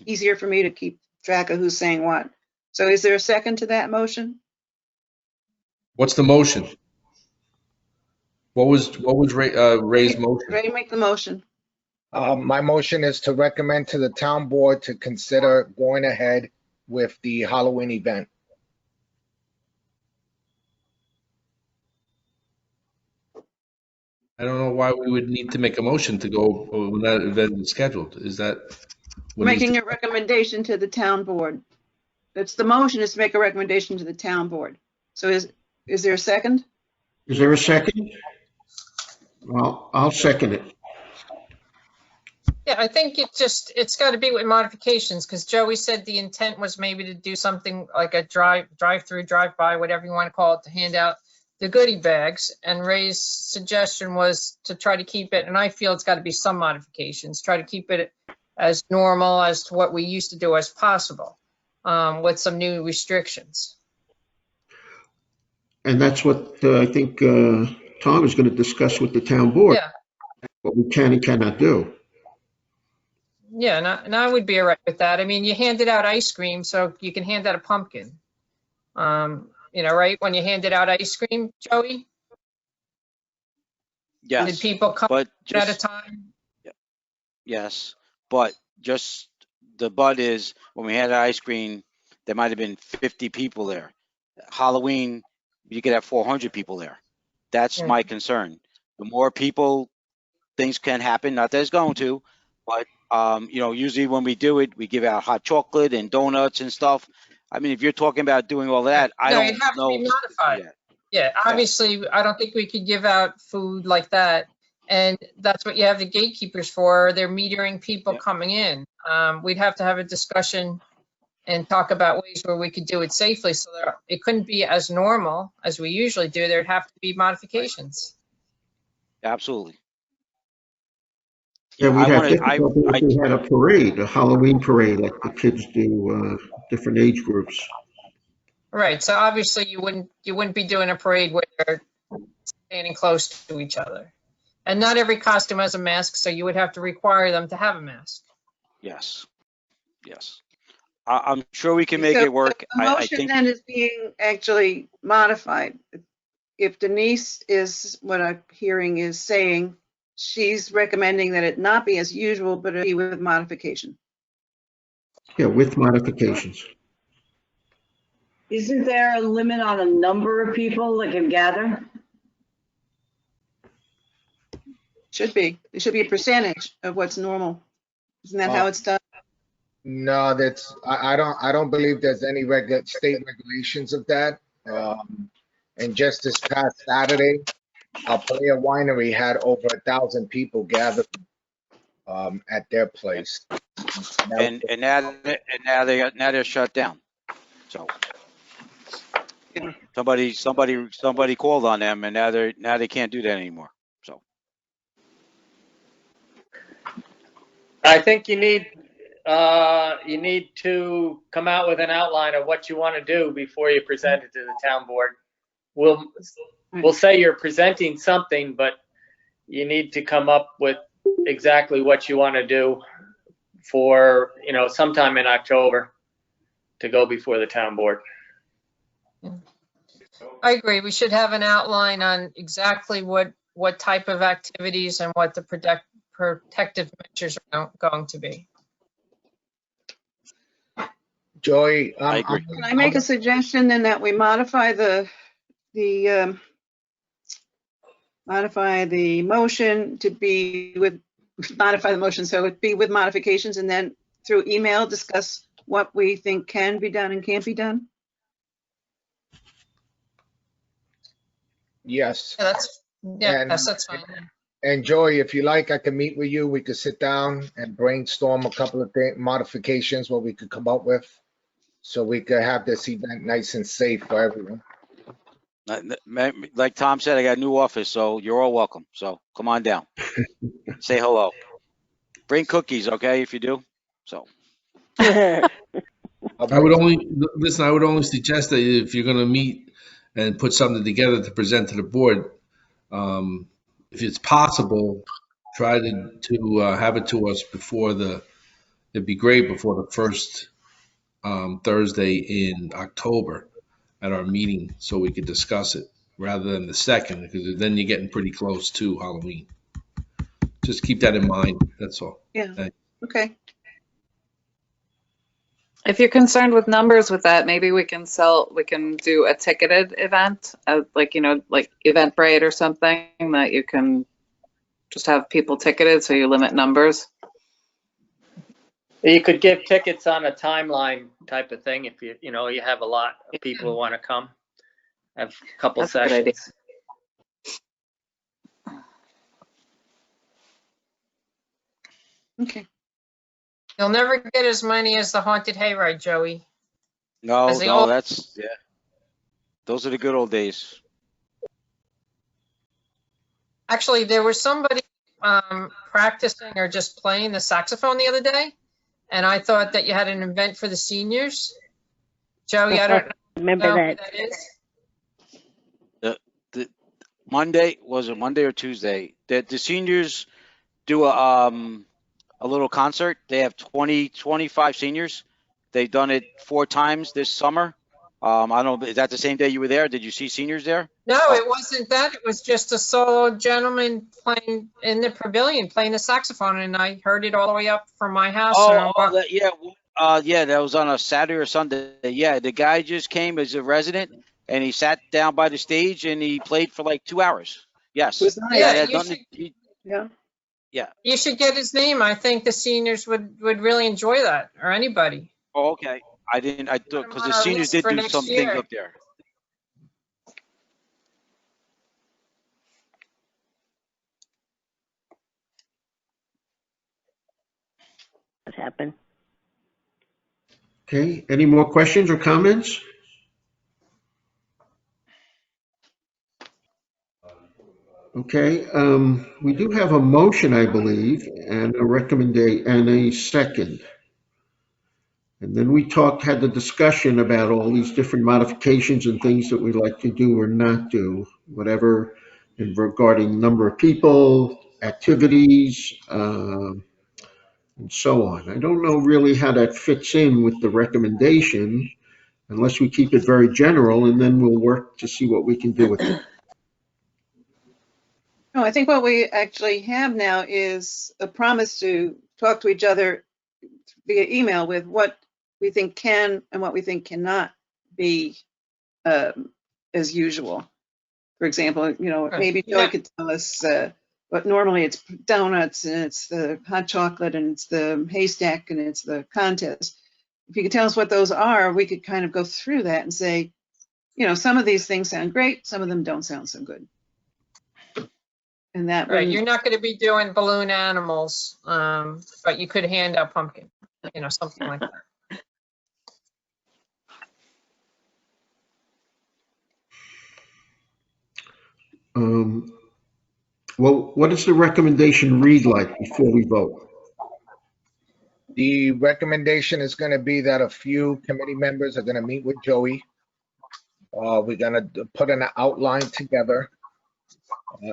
easier for me to keep track of who's saying what. So is there a second to that motion? What's the motion? What was Ray's motion? Ray, make the motion. My motion is to recommend to the town board to consider going ahead with the Halloween event. I don't know why we would need to make a motion to go when that event is scheduled. Is that? what needs Making to- a recommendation to the town board. That's the motion, is to make a recommendation to the town board. So is there a second? Is there a second? Well, I'll second it. Yeah, I think it's got to be with modifications, because Joey said the intent was maybe to do something like a drive-through, drive-by, whatever you want to call it, to hand out the goodie bags. And Ray's suggestion was to try to keep it, and I feel it's got to be some modifications, try to keep it as normal as to what we used to do as possible, with some new restrictions. And that's what I think Tom is going to discuss with the town board, Yeah, what we can and cannot do. yeah, and I would be all right with that. I mean, you handed out ice cream, so you can hand out a pumpkin. Right, when you handed out ice cream, Joey? Did Yes, people come but at a just, time? yes, but just the but is when we had ice cream, there might have been 50 people there. Halloween, you could have 400 people there. That's Yeah. my concern. The more people, things can happen. Not that it's going to, but usually when we do it, we give out hot chocolate and donuts and stuff. I mean, if you're talking about doing all that, I No, don't it'd have to know. be modified. Yeah. Yeah, obviously, I don't think we could give out food like that. And that's what you have the gatekeepers for. They're metering people Yeah. coming in. We'd have to have a discussion and talk about ways where we could do it safely. So it couldn't be as normal as we usually do. There'd have to be modifications. Absolutely. Yeah, Yeah, we'd I have want difficulty to. if we had a parade, a Halloween parade like the kids do, different age groups. Right. So obviously you wouldn't be doing a parade where they're standing close to each other. And not every costume has a mask, so you would have to require them to have a mask. Yes. Yes. I'm sure we can make So it work. The I motion think. then is being actually modified. If Denise is, what I'm hearing is saying, she's recommending that it not be as usual, but it be with modification. Yeah, with modifications. Isn't there a limit on a number of people that can gather? Should be. It should be a percentage of what's normal. Isn't that how it's done? No, I don't believe there's any state regulations of that. And just this past Saturday, Playa Winery had over 1,000 people gathered at their place. And now they're shut down. So Yeah. somebody called on them, and now they can't do that anymore. So I think you need to come out with an outline of what you want to do before you present it to the town board. We'll say you're presenting something, but you need to come up with exactly what you want to do for, sometime in October to go before the town board. I agree. We should have an outline on exactly what type of activities and what the protective measures are going to be. Joy, I agree. Can I make a suggestion then that we modify modify the motion to be with, modify the motion so it be with modifications, and then through email discuss what we think can be done and can't be done? Yes. Yeah, that's fine. And Joy, if you like, I can meet with you. We could sit down and brainstorm a couple of modifications, what we could come up with, so we could have this event nice and safe for everyone. Like Tom said, I got a new office, so you're all welcome. So come on down. Say hello. Bring cookies, okay, if you do. So I would only suggest that if you're going to meet and put something together to present to the board. If it's possible, try to have it to us it'd be great before the first Thursday in October at our meeting so we could discuss it rather than the second, because then you're getting pretty close to Halloween. Just keep that in mind, that's all. Yeah, Thanks. okay. If you're concerned with numbers with that, maybe we can do a ticketed event, like, like Eventbrite or something that you can just have people ticketed so you limit numbers. You could give tickets on a timeline type of thing if you have a lot of people who want to come. Have a couple That's a good idea. sessions. Okay. You'll never get as many as the haunted hayride, Joey. No, As they no, all- yeah. Those are the good old days. Actually, there was somebody practicing or just playing the saxophone the other day, and I thought that you had an event for the seniors. Joey, I don't Remember know who that. that is. Was it Monday or Tuesday? The seniors do a little concert. They have 25 seniors. They've done it 4 times this summer. I don't know, is that the same day you were there? Did you see seniors there? No, it wasn't that. It was just a solo gentleman playing in the pavilion, playing the saxophone, and I heard it all the way up from my house. Yeah, that was on a Saturday or Sunday. Yeah, the guy just came as a resident, and he sat down by the stage, and he played for like 2 hours. Yes. It was nice. Yeah, That had you nothing should, Yeah. yeah. you should get his name. I think the seniors would really enjoy that, or anybody. Oh, okay. I thought, because the on our seniors list did for do next some year. things up there. What happened? Okay, any more questions or comments? Okay, we do have a motion, I believe, and a recommendation and a second. And then we had the discussion about all these different modifications and things that we'd like to do or not do, whatever, and regarding number of people, activities, and so on. I don't know really how that fits in with the recommendation, unless we keep it very general, and then we'll work to see what we can do with it. No, I think what we actually have now is a promise to talk to each other via email with what we think can and what we think cannot be as usual. For example, maybe Joey Yeah. could tell us, but normally it's donuts and it's the hot chocolate and it's the haystack and it's the contest. If you could tell us what those are, we could kind of go through that and say, some of these things sound great, some of them don't sound so good. And that Right, wouldn't- you're not going to be doing balloon animals, but you could hand out pumpkin, something like that. Well, what does the recommendation read like before we vote? The recommendation is going to be that a few committee members are going to meet with Joey. We're going to put an outline together.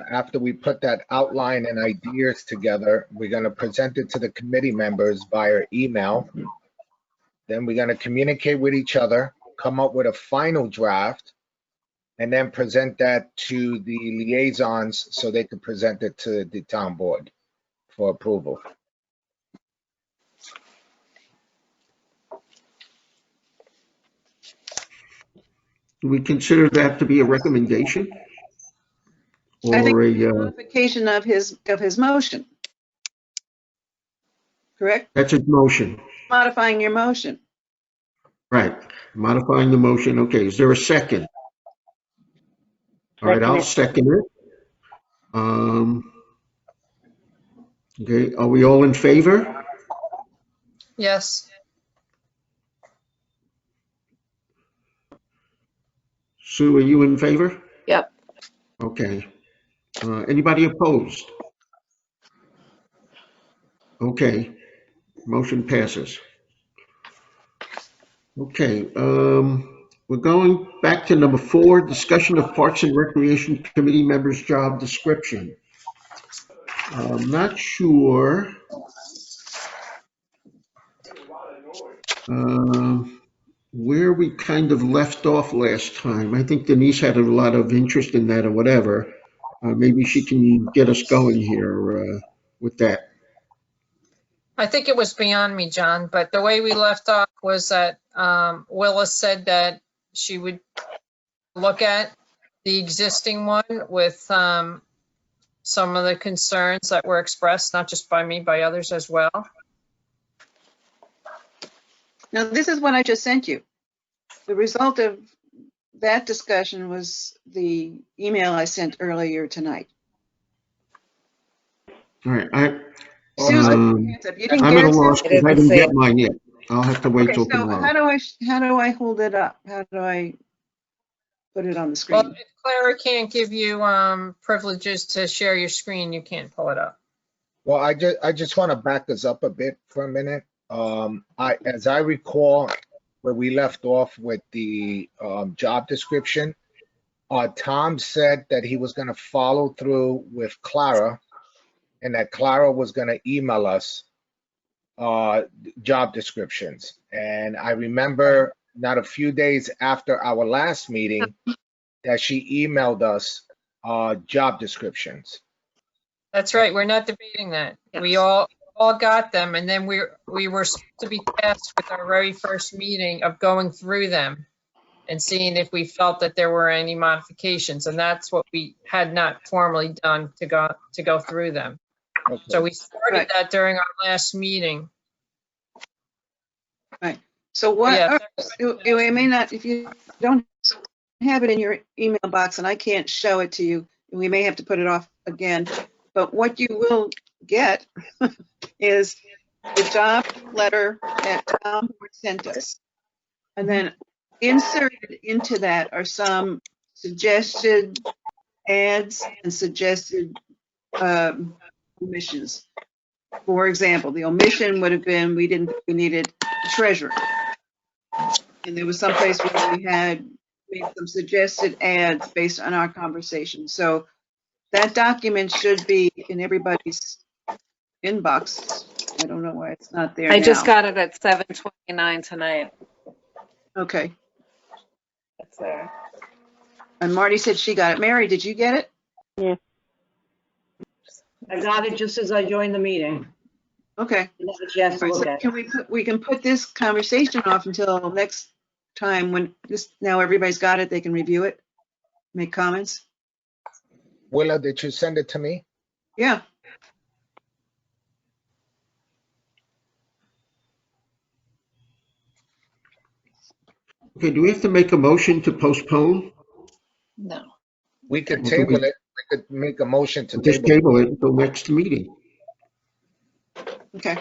After we put that outline and ideas together, we're going to present it to the committee members via email. Then we're going to communicate with each other, come up with a final draft, and then present that to the liaisons so they can present it to the town board for approval. Do we consider that to be a recommendation? I think Or it's a a, modification of his motion. Correct? that's a motion, Modifying your motion. right? Modifying the motion. Okay, is there a second? All right, I'll second it. Okay, are we all in favor? Yes. Sue, are you in favor? Yep. Okay. Anybody opposed? Okay, motion passes. Okay, We're going back to number 4, discussion of Parks and Recreation Committee members' job description. I'm not sure where we kind of left off last time. I think Denise had a lot of interest in that or whatever. Maybe she can get us going here with that. I think it was beyond me, John, but the way we left off was that Willa said that she would look at the existing one with some of the concerns that were expressed, not just by me, by others as well. Now, this is what I just sent you. The result of that discussion was the email I sent earlier tonight. All right. Susan, hands up. You didn't I'm get at a it, loss Sue? because I didn't get mine yet. I'll have to wait Okay, till so tomorrow. how do I hold it up? How do I put it on the Well, screen? if Clara can't give you privileges to share your screen, you can't pull it up. Well, I just want to back us up a bit for a minute. As I recall, where we left off with the job description, Tom said that he was going to follow through with Clara, and that Clara was going to email us job descriptions. And I remember not a few days after our last meeting that she emailed us job descriptions. That's right. We're not debating that. Yes. We all got them, and then we were supposed to be tasked with our very first meeting of going through them and seeing if we felt that there were any modifications, and that's what we had not formally done to go through them. Okay. So we started Right. that during our last meeting. Right. So what, Yeah. you may not, if you don't have it in your email box and I can't show it to you, we may have to put it off again. But what you will get is the job letter that Tom sent us. And then inserted into that are some suggested ads and suggested omissions. For example, the omission would have been, we needed a treasurer. And there was some place where we had made some suggested ads based on our conversation. So that document should be in everybody's inbox. I don't know why it's not there now. I just got it at 7:29 tonight. Okay. That's there. And Marty said she got it. Mary, did you get it? Yeah. I got it just as I joined the meeting. Okay. Didn't have a chance to All right, look so at it. we can put this conversation off until next time when now everybody's got it, they can review it, make comments. Willa, did you send it to me? Yeah. Okay, do we have to make a motion to postpone? No. We could Okay. table it. We could make a motion to We'll just table. table it until next meeting. Okay.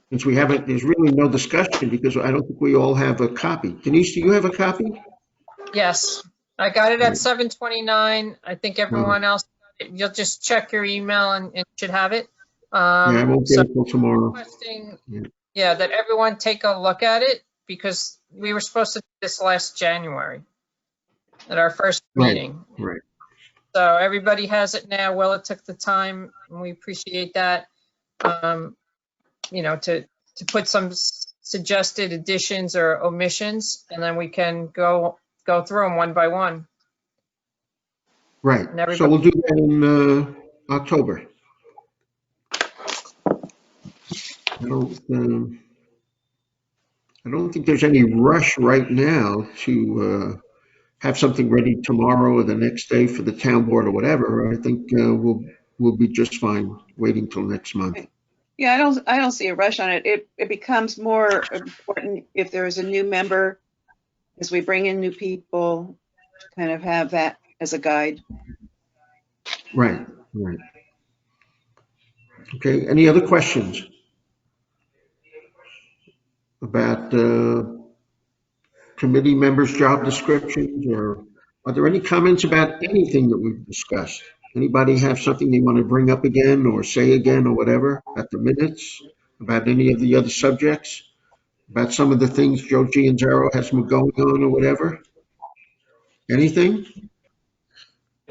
Since there's really no discussion because I don't think we all have a copy. Denise, do you have a copy? Yes, I got it at Right. 7:29. I think everyone else, you'll just check your email and it should have it. Yeah, I won't get So it till tomorrow. requesting, Yeah. yeah, that everyone take a look at it because we were supposed to do this last January at our first Right. meeting. Right. So everybody has it now. Well, it took the time and we appreciate that. To put some suggested additions or omissions, and then we can go through them one by one. Right. And everybody- So we'll do that in October. I don't think there's any rush right now to have something ready tomorrow or the next day for the town board or whatever. I think we'll be just fine waiting till next month. Yeah, I don't see a rush on it. It becomes more important if there is a new member, as we bring in new people, to kind of have that as a guide. Right. Right. Okay. Any other questions about committee members' job descriptions, or are there any comments about anything that we've discussed? Anybody have something they want to bring up again or say again or whatever at the minutes about any of the other subjects? about some of the things Joe Gianzaro has been going on or whatever? Anything?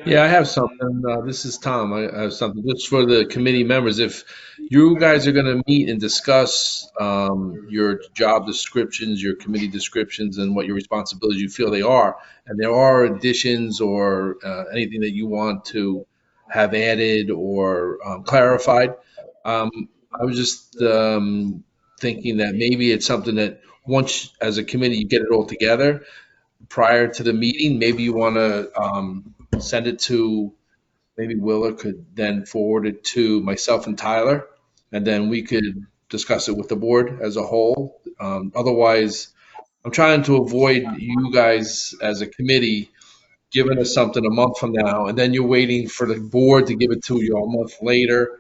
Yeah, I have something. This is Tom. I have something just for the committee members. If you guys are going to meet and discuss your job descriptions, your committee descriptions, and what your responsibilities you feel they are, and there are additions or anything that you want to have added or clarified, I was just thinking that maybe it's something that once, as a committee, you get it all together prior to the meeting. Maybe you want to send it to, maybe Willa could then forward it to myself and Tyler, and then we could discuss it with the board as a whole. Otherwise, I'm trying to avoid you guys as a committee giving us something a month from now, and then you're waiting for the board to give it to you a month later.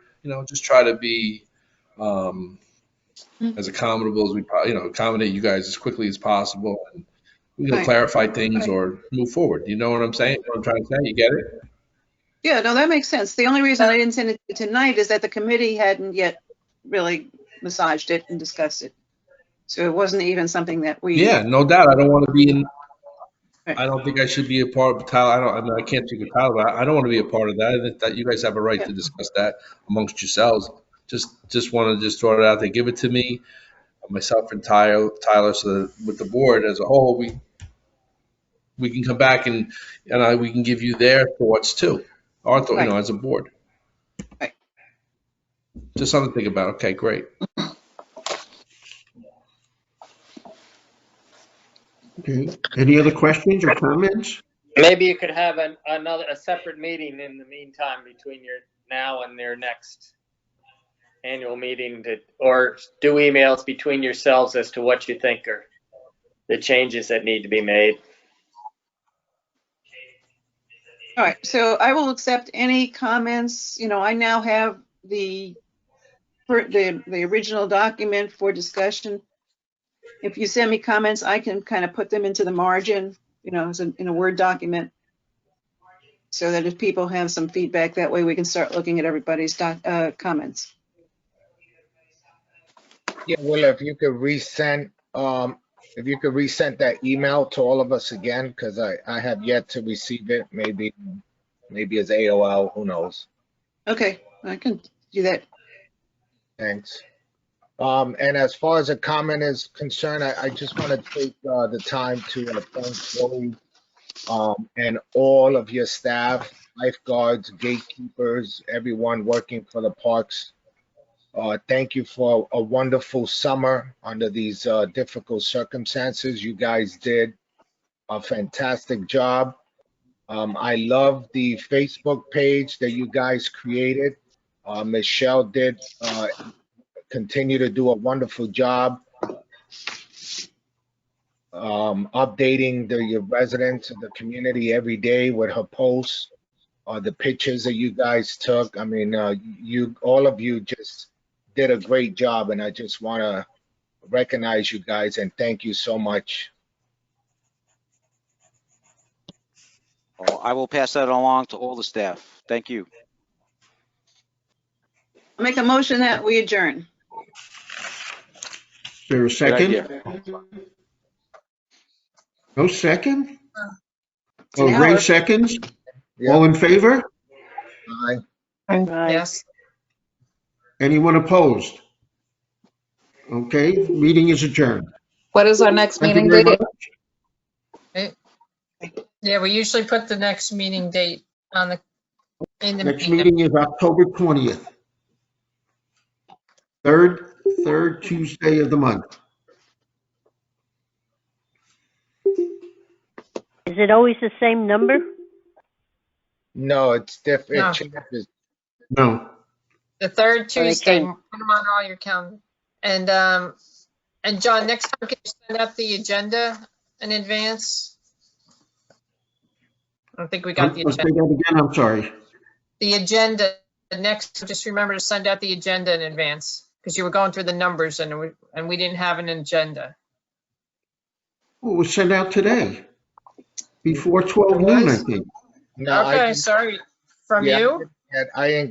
Just try to be um, as accommodable as we, accommodate you guys as quickly as possible, and Right. clarify things or move forward. You know what I'm saying? What I'm trying to say? You get it? Yeah, no, that makes sense. The only reason I didn't send it tonight is that the committee hadn't yet really massaged it and discussed it. So it wasn't even something that we. Yeah, no doubt. I don't want to be in. Right. I don't think I should be a part of Tyler. I can't speak with Tyler, but I don't want to be a part of that. I think that you guys have a right to discuss that amongst yourselves. Just want to just throw it out there. Give it to me, myself and Tyler, so that with the board as a whole, we can come back and we can give you their thoughts too. Our thought, Right. as a board. Right. Just something to think about. Okay, great. Okay. Any other questions or comments? Maybe you could have a separate meeting in the meantime between your now and their next annual meeting, or do emails between yourselves as to what you think are the changes that need to be made. All right, so I will accept any comments. I now have the original document for discussion. If you send me comments, I can kind of put them into the margin, as in a Word document, so that if people have some feedback, that way we can start looking at everybody's comments. Yeah, well, if you could resend that email to all of us again, because I have yet to receive it. Maybe it's AOL, who knows? Okay, I can do that. Thanks. And as far as a comment is concerned, I just want to take the time to thank Joey and all of your staff, lifeguards, gatekeepers, everyone working for the parks. Thank you for a wonderful summer under these difficult circumstances. You guys did a fantastic job. I love the Facebook page that you guys created. Michelle did continue to do a wonderful job updating your residents of the community every day with her posts, the pictures that you guys took. I mean, all of you just did a great job, and I just want to recognize you guys and thank you so much. Oh, I will pass that along to all the staff. Thank you. I'll make a motion that we adjourn. Is there a Good second? idea. No second? It's an Oh, Ray hour. seconds? Yeah. All in favor? Bye. Right. Yes. Anyone opposed? Okay, meeting is adjourned. What is our next Thank you meeting very date? much. Yeah, we usually put the next meeting date in the Next meeting. meeting is October 20th. Third Tuesday of the month. Is it always the same number? No, it's different. No. It changes. No. The third Tuesday, Okay. put them on all your calendar. And John, next time, can you send out the agenda in advance? I don't think we got the Let's say agenda. that again, I'm sorry. The agenda, next, just remember to send out the agenda in advance, because you were going through the numbers and we didn't have an agenda. Well, it was sent out today, before 12 noon, I think. No, Okay, sorry. From yeah, you? I didn't